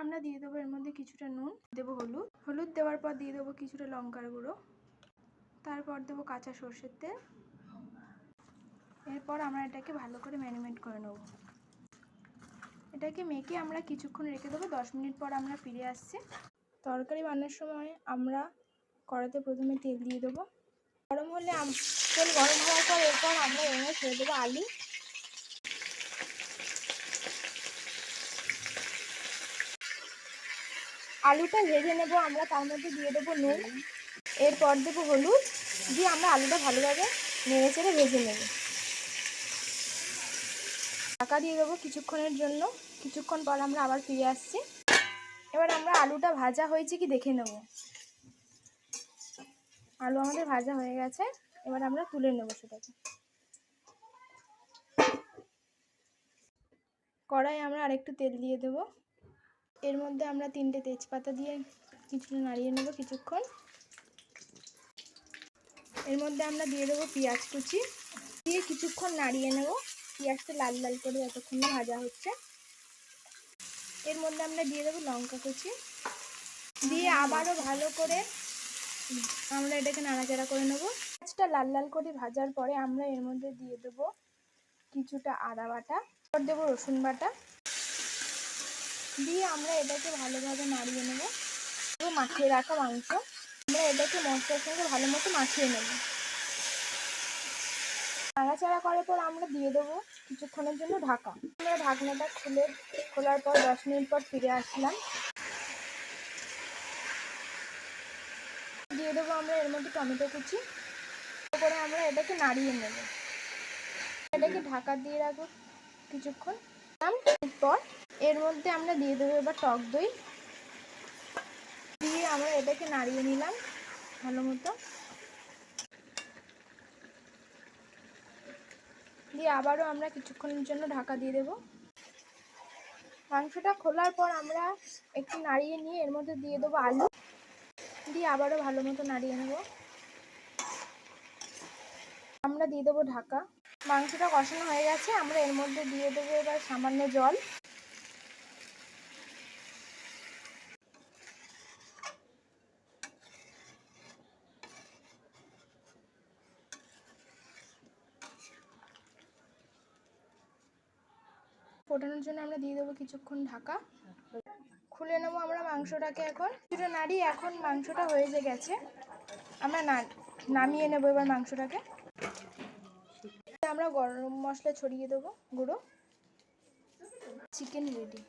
আমরা দিয়ে দেবো এর মধ্যে কিছুটা নুন, দেবো হলুদ দেওয়ার পর দিয়ে দেবো কিছুটা লঙ্কার গুঁড়ো, তারপর দেবো কাঁচা সর্ষের তেল। এরপর আমরা এটাকে ভালো করে ম্যারিনেট করে নেব। এটাকে মেখে আমরা কিছুক্ষণ রেখে দেবো। 10 মিনিট পর আমরা ফিরে আসছি। তরকারি বানানোর সময় আমরা কড়াইতে প্রথমে তেল দিয়ে দেবো। গরম হলে তেল গরম হওয়ার পর এরপর আমরা এর মধ্যে ছেড়ে দেবো আলু। আলুটা ভেজে নেব আমরা, তার মধ্যে দিয়ে দেবো নুন, এরপর দেবো হলুদ, দিয়ে আমরা আলুটা ভালোভাবে নেড়ে চেড়ে ভেজে নেব। ঢাকা দিয়ে দেবো কিছুক্ষণের জন্য। কিছুক্ষণ পর আমরা আবার ফিরে আসছি। এবার আমরা আলুটা ভাজা হয়েছে কি দেখে নেব। আলু আমাদের ভাজা হয়ে গেছে, এবার আমরা তুলে নেব সেটাকে। কড়াই আমরা আরেকটু তেল দিয়ে দেব। এর মধ্যে আমরা 3টে তেজপাতা দিয়ে কিছুটা নাড়িয়ে নেব কিছুক্ষণ। এর মধ্যে আমরা দিয়ে দেবো পেঁয়াজ কুচি, দিয়ে কিছুক্ষণ নাড়িয়ে নেব। পেঁয়াজটা লাল লাল করে যতক্ষণ না ভাজা হচ্ছে। এর মধ্যে আমরা দিয়ে দেবো লঙ্কা কুচি, দিয়ে আবারও ভালো করে আমরা এটাকে নাড়াচাড়া করে নেব। পেঁয়াজটা লাল লাল করে ভাজার পরে আমরা এর মধ্যে দিয়ে দেবো কিছুটা আদা বাটা, তারপর দেবো রসুন বাটা, দিয়ে আমরা এটাকে ভালোভাবে নাড়িয়ে নেব। মাখিয়ে রাখা মাংস আমরা এটাকে মশলার সঙ্গে ভালো মতো মাখিয়ে নেব। নাড়াচাড়া করার পর আমরা দিয়ে দেবো কিছুক্ষণের জন্য ঢাকা। আমরা ঢাকনাটা খোলার পর 10 মিনিট পর ফিরে আসলাম। দিয়ে দেবো আমরা এর মধ্যে টমেটো কুচি, তারপরে আমরা এটাকে নাড়িয়ে নেব। এটাকে ঢাকা দিয়ে রাখবো কিছুক্ষণ পর। এর মধ্যে আমরা দিয়ে দেবো এবার টক দই, দিয়ে আমরা এটাকে নাড়িয়ে নিলাম ভালো মতো, দিয়ে আবারও আমরা কিছুক্ষণের জন্য ঢাকা দিয়ে দেবো। মাংসটা খোলার পর আমরা একটু নাড়িয়ে নিয়ে এর মধ্যে দিয়ে দেবো আলু, দিয়ে আবারও ভালো মতো নাড়িয়ে নেব। আমরা দিয়ে দেবো ঢাকা। মাংসটা কষানো হয়ে গেছে, আমরা এর মধ্যে দিয়ে দেবো এবার সামান্য জল। ফোটানোর জন্য আমরা দিয়ে দেবো কিছুক্ষণ ঢাকা। খুলে নেবো আমরা মাংসটাকে। এখন কিছুটা নাড়িয়ে এখন মাংসটা হয়ে গেছে, আমরা নামিয়ে নেবো এবার মাংসটাকে। আমরা গরম মশলা ছড়িয়ে দেবো গুঁড়ো। Chicken ready.